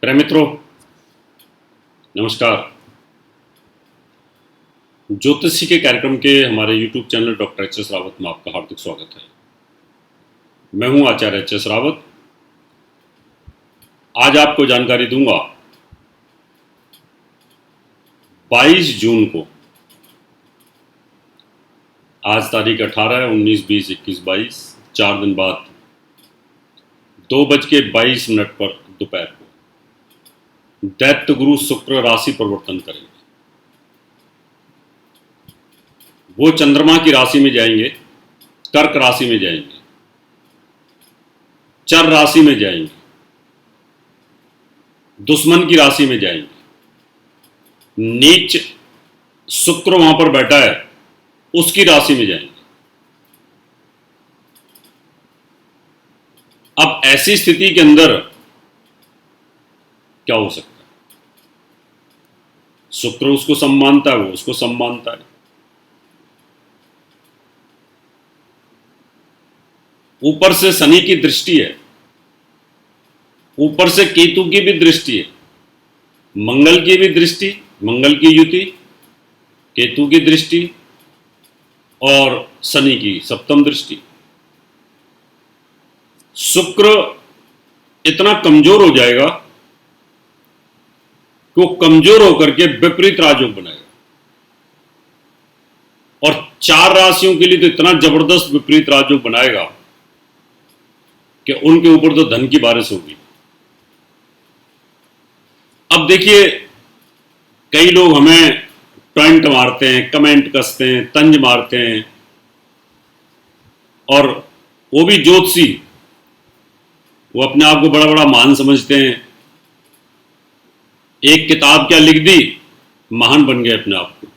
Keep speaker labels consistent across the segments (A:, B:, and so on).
A: प्रिय मित्रों, नमस्कार। ज्योतिषी के कार्यक्रम के हमारे YouTube channel doctor HS. Rawat में आपका हार्दिक स्वागत है। मैं हूं आचार्य एच.एस. रावत। आज आपको जानकारी दूंगा 22 जून को, आज तारीख 18 है, 19, 20, 21, 22, 4 दिन बाद 2:22 पर दोपहर को दैत्य गुरु शुक्र राशि परिवर्तन करेंगे। वो चंद्रमा की राशि में जाएंगे, कर्क राशि में जाएंगे, चर राशि में जाएंगे, दुश्मन की राशि में जाएंगे। नीच शुक्र वहां पर बैठा है, उसकी राशि में जाएंगे। अब ऐसी स्थिति के अंदर क्या हो सकता है? शुक्र उसको सम्मानता है, वो उसको सम्मानता है। ऊपर से शनि की दृष्टि है, ऊपर से केतु की भी दृष्टि है, मंगल की भी दृष्टि, मंगल की युति, केतु की दृष्टि और शनि की सप्तम दृष्टि। शुक्र इतना कमजोर हो जाएगा कि वो कमजोर होकर के विपरीत राजयोग बनाएगा, और 4 राशियों के लिए तो इतना जबरदस्त विपरीत राजयोग बनाएगा कि उनके ऊपर तो धन की बारिश होगी। अब देखिए, कई लोग हमें टॉन्ट मारते हैं, कमेंट कसते हैं, तंज मारते हैं, और वो भी ज्योतिषी, वो अपने आप को बड़ा बड़ा महान समझते हैं। एक किताब क्या लिख दी, महान बन गए अपने आप को।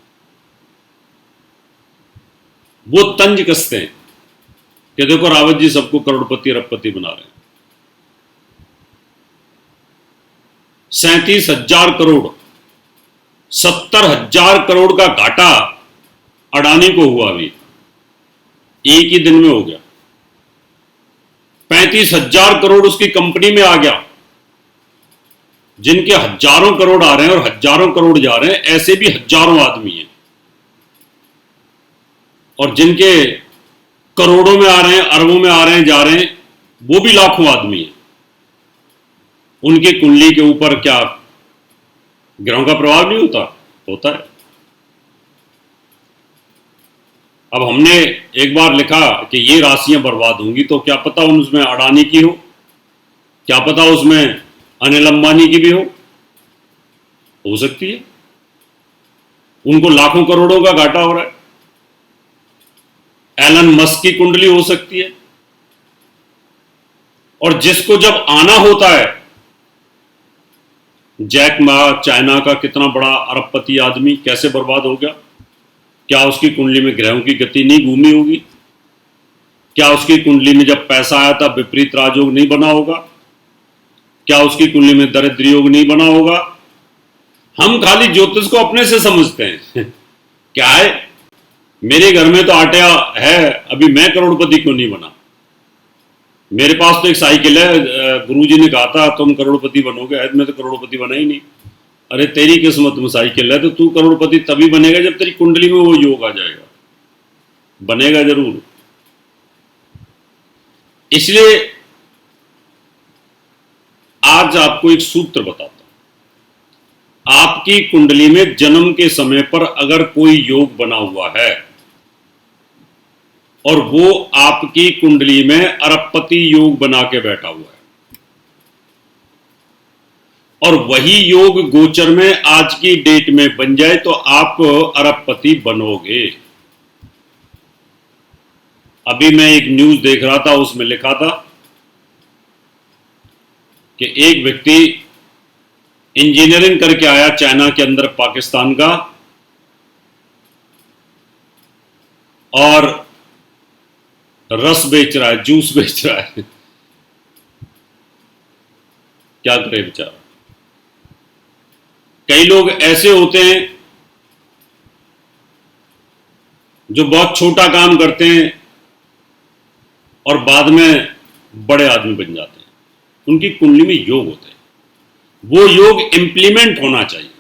A: वो तंज कसते हैं कि देखो रावत जी सबको करोड़पति अरबपति बना रहे हैं। 37,000 करोड़, 70,000 करोड़ का घाटा अडानी को हुआ, अभी एक ही दिन में हो गया। 35,000 करोड़ उसकी कंपनी में आ गया। जिनके हजारों करोड़ आ रहे हैं और हजारों करोड़ जा रहे हैं, ऐसे भी हजारों आदमी हैं। और जिनके करोड़ों में आ रहे हैं, अरबों में आ रहे हैं, जा रहे हैं, वो भी लाखों आदमी हैं। उनकी कुंडली के ऊपर क्या ग्रहों का प्रभाव नहीं होता? होता है। अब हमने एक बार लिखा कि ये राशियां बर्बाद होंगी, तो क्या पता उसमें अडानी की हो, क्या पता उसमें अनिल अंबानी की भी हो सकती है। उनको लाखों करोड़ों का घाटा हो रहा है। एलन मस्क की कुंडली हो सकती है। और जिसको जब आना होता है, जैक मा, चाइना का कितना बड़ा अरबपति आदमी, कैसे बर्बाद हो गया? क्या उसकी कुंडली में ग्रहों की गति नहीं घूमी होगी? क्या उसकी कुंडली में जब पैसा आया था विपरीत राजयोग नहीं बना होगा? क्या उसकी कुंडली में दरिद्र योग नहीं बना होगा? हम खाली ज्योतिष को अपने से समझते हैं। क्या है, मेरे घर में तो आटा है, अभी मैं करोड़पति क्यों नहीं बना? मेरे पास तो एक साइकिल है, गुरुजी ने कहा था तुम करोड़पति बनोगे, मैं तो करोड़पति बना ही नहीं। अरे तेरी किस्मत में साइकिल है, तो तू करोड़पति तभी बनेगा जब तेरी कुंडली में वो योग आ जाएगा। बनेगा जरूर। इसलिए आज आपको एक सूत्र बताता हूं। आपकी कुंडली में जन्म के समय पर अगर कोई योग बना हुआ है और वो आपकी कुंडली में अरबपति योग बना के बैठा हुआ है, और वही योग गोचर में आज की डेट में बन जाए, तो आप अरबपति बनोगे। अभी मैं एक न्यूज देख रहा था, उसमें लिखा था कि एक व्यक्ति इंजीनियरिंग करके आया चाइना के अंदर, पाकिस्तान का, और रस बेच रहा है, जूस बेच रहा है। क्या करे बेचारा। कई लोग ऐसे होते हैं जो बहुत छोटा काम करते हैं और बाद में बड़े आदमी बन जाते हैं। उनकी कुंडली में योग होते हैं। वो योग इम्प्लीमेंट होना चाहिए।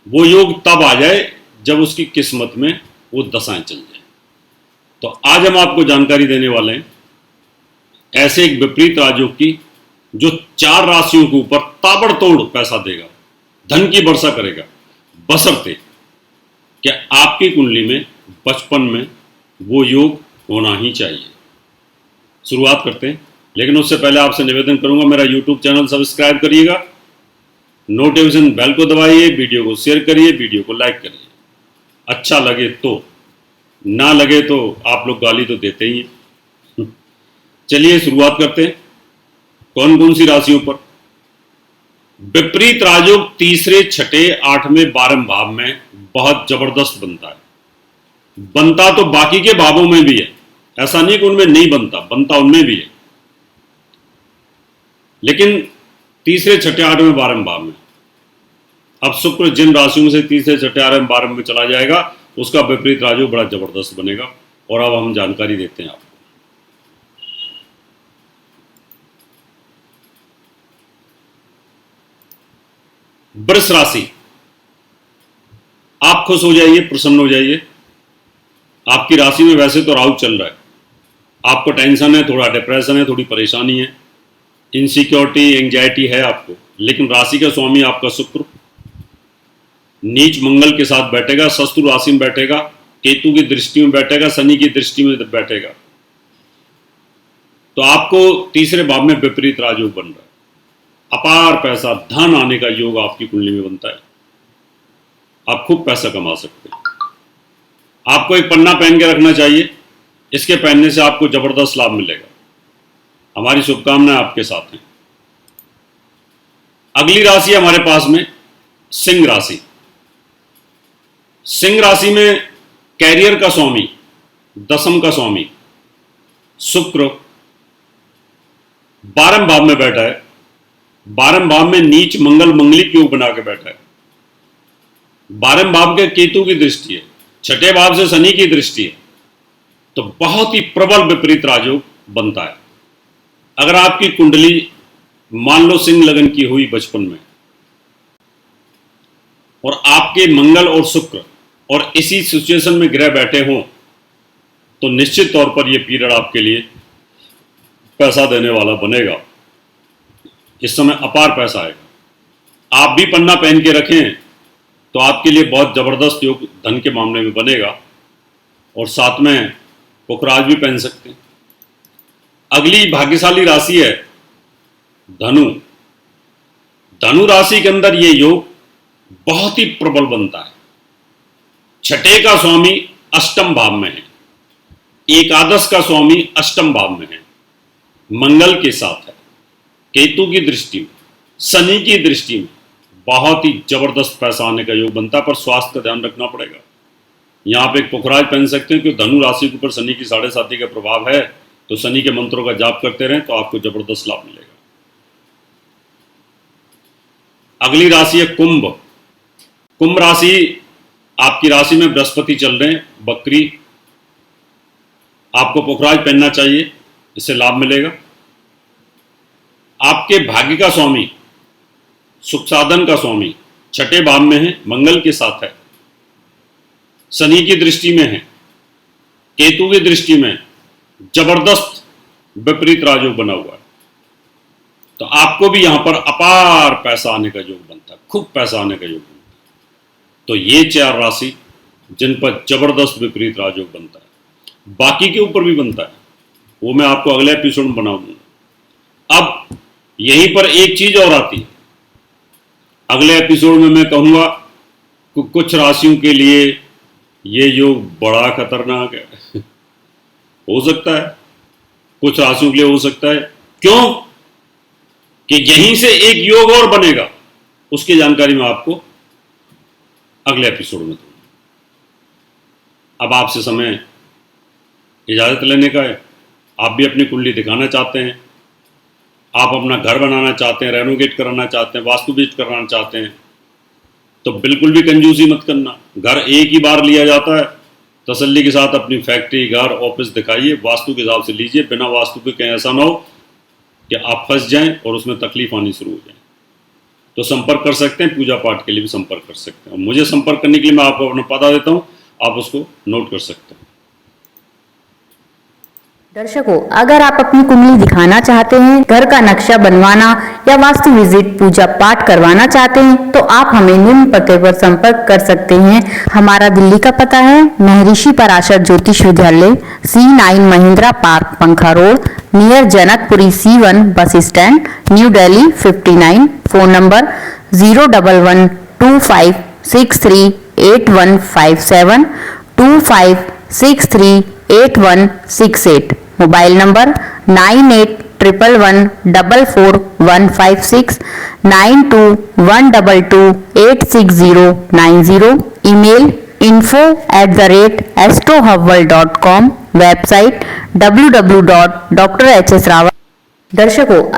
A: वो योग तब आ जाए जब उसकी किस्मत में वो दशाएं चल जाए। तो आज हम आपको जानकारी देने वाले हैं ऐसे एक विपरीत राजयोग की जो 4 राशियों के ऊपर ताबड़तोड़ पैसा देगा, धन की वर्षा करेगा, बशर्ते कि आपकी कुंडली में बचपन में वो योग होना ही चाहिए। शुरुआत करते हैं, लेकिन उससे पहले आपसे निवेदन करूंगा मेरा यूट्यूब चैनल सब्सक्राइब करिएगा, नोटिफिकेशन बेल को दबाइए, वीडियो को शेयर करिए, वीडियो को लाइक करिए। अच्छा लगे तो, ना लगे तो आप लोग गाली तो देते ही हैं। चलिए शुरुआत करते हैं। कौन कौन सी राशियों पर विपरीत राजयोग तीसरे, छठे, 8वें, 12वें भाव में बहुत जबरदस्त बनता है। बनता तो बाकी के भावों में भी है, ऐसा नहीं कि उनमें नहीं बनता, बनता उनमें भी है, लेकिन तीसरे, छठे, 8वें, 12वें भाव में। अब शुक्र जिन राशियों से तीसरे, छठे, 8वें, 12वें में चला जाएगा उसका विपरीत राजयोग बड़ा जबरदस्त बनेगा। और अब हम जानकारी देते हैं आपको। वृष राशि, आप खुश हो जाइए, प्रसन्न हो जाइए। आपकी राशि में वैसे तो राहु चल रहा है, आपको टेंशन है, थोड़ा डिप्रेशन है, थोड़ी परेशानी है, इनसिक्योरिटी, एंजाइटी है आपको, लेकिन राशि का स्वामी आपका शुक्र नीच मंगल के साथ बैठेगा, शत्रु राशि में बैठेगा, केतु की दृष्टि में बैठेगा, शनि की दृष्टि में बैठेगा। तो आपको तीसरे भाव में विपरीत राजयोग बन रहा है। अपार पैसा, धन आने का योग आपकी कुंडली में बनता है। आप खूब पैसा कमा सकते हैं। आपको एक पन्ना पहन के रखना चाहिए, इसके पहनने से आपको जबरदस्त लाभ मिलेगा। हमारी शुभकामनाएं आपके साथ हैं। अगली राशि हमारे पास में सिंह राशि। सिंह राशि में कैरियर का स्वामी, दसम का स्वामी शुक्र 12वें भाव में बैठा है। 12वें भाव में नीच मंगल मंगलिक योग बना के बैठा है। 12वें भाव के केतु की दृष्टि है, छठे भाव से शनि की दृष्टि है। तो बहुत ही प्रबल विपरीत राजयोग बनता है। अगर आपकी कुंडली मान लो सिंह लगन की हुई बचपन में, और आपके मंगल और शुक्र और इसी सिचुएशन में ग्रह बैठे हों, तो निश्चित तौर पर यह पीरियड आपके लिए पैसा देने वाला बनेगा। इस समय अपार पैसा आएगा। आप भी पन्ना पहन के रखें तो आपके लिए बहुत जबरदस्त योग धन के मामले में बनेगा, और साथ में पुखराज भी पहन सकते हैं। अगली भाग्यशाली राशि है धनु। धनु राशि के अंदर यह योग बहुत ही प्रबल बनता है। छठे का स्वामी अष्टम भाव में है, एकादश का स्वामी अष्टम भाव में है, मंगल के साथ है, केतु की दृष्टि में, शनि की दृष्टि में बहुत ही जबरदस्त पैसा आने का योग बनता है। पर स्वास्थ्य का ध्यान रखना पड़ेगा। यहां पे एक पुखराज पहन सकते हैं, क्योंकि धनु राशि के ऊपर शनि की 7.5 का प्रभाव है। तो शनि के मंत्रों का जाप करते रहें तो आपको जबरदस्त लाभ मिलेगा। अगली राशि है कुंभ। कुंभ राशि, आपकी राशि में बृहस्पति चल रहे हैं, बकरी। आपको पुखराज पहनना चाहिए, इससे लाभ मिलेगा। आपके भाग्य का स्वामी, सुख साधन का स्वामी छठे भाव में है, मंगल के साथ है, शनि की दृष्टि में है, केतु की दृष्टि में, जबरदस्त विपरीत राजयोग बना हुआ है। तो आपको भी यहां पर अपार पैसा आने का योग बनता है, खूब पैसा आने का योग बनता है। तो ये 4 राशि जिन पर जबरदस्त विपरीत राजयोग बनता है, बाकी के ऊपर भी बनता है, वो मैं आपको अगले एपिसोड में बना दूंगा। अब यहीं पर एक चीज और आती है। अगले एपिसोड में मैं कहूंगा कि कुछ राशियों के लिए ये योग बड़ा खतरनाक है। हो सकता है कुछ राशियों के लिए हो सकता है, क्यों कि यहीं से एक योग और बनेगा। उसकी जानकारी मैं आपको अगले एपिसोड में दूंगा। अब आपसे समय इजाजत लेने का है। आप भी अपनी कुंडली दिखाना चाहते हैं, आप अपना घर बनाना चाहते हैं, रेनोवेट कराना चाहते हैं, वास्तुविद कराना चाहते हैं, तो बिल्कुल भी कंजूसी मत करना। घर एक ही बार लिया जाता है। तसल्ली के साथ अपनी फैक्ट्री, घर, ऑफिस दिखाइए, वास्तु के हिसाब से लीजिए। बिना वास्तु के कहीं ऐसा ना हो कि आप फंस जाएं और उसमें तकलीफ आनी शुरू हो जाए। तो संपर्क कर सकते हैं, पूजा पाठ के लिए भी संपर्क कर सकते हैं। मुझे संपर्क करने के लिए मैं आपको अपना पता देता हूँ, आप उसको नोट कर सकते हैं।
B: दर्शकों, अगर आप अपनी कुंडली दिखाना चाहते हैं, घर का नक्शा बनवाना या वास्तु विजिट पूजा पाठ करवाना चाहते हैं, तो आप हमें निम्न पते पर संपर्क कर सकते हैं। हमारा दिल्ली का पता है महर्षि पराशर ज्योतिष विद्यालय, C9 महिंद्रा पार्क, पंखा road, near Janakpuri C1 bus stand, new Delhi 59। Phone number 01125638157 25638168। Mobile number 9811144156 9212286090। Email info@astrohubworld.com। Website www.drhsrawat। दर्शकों,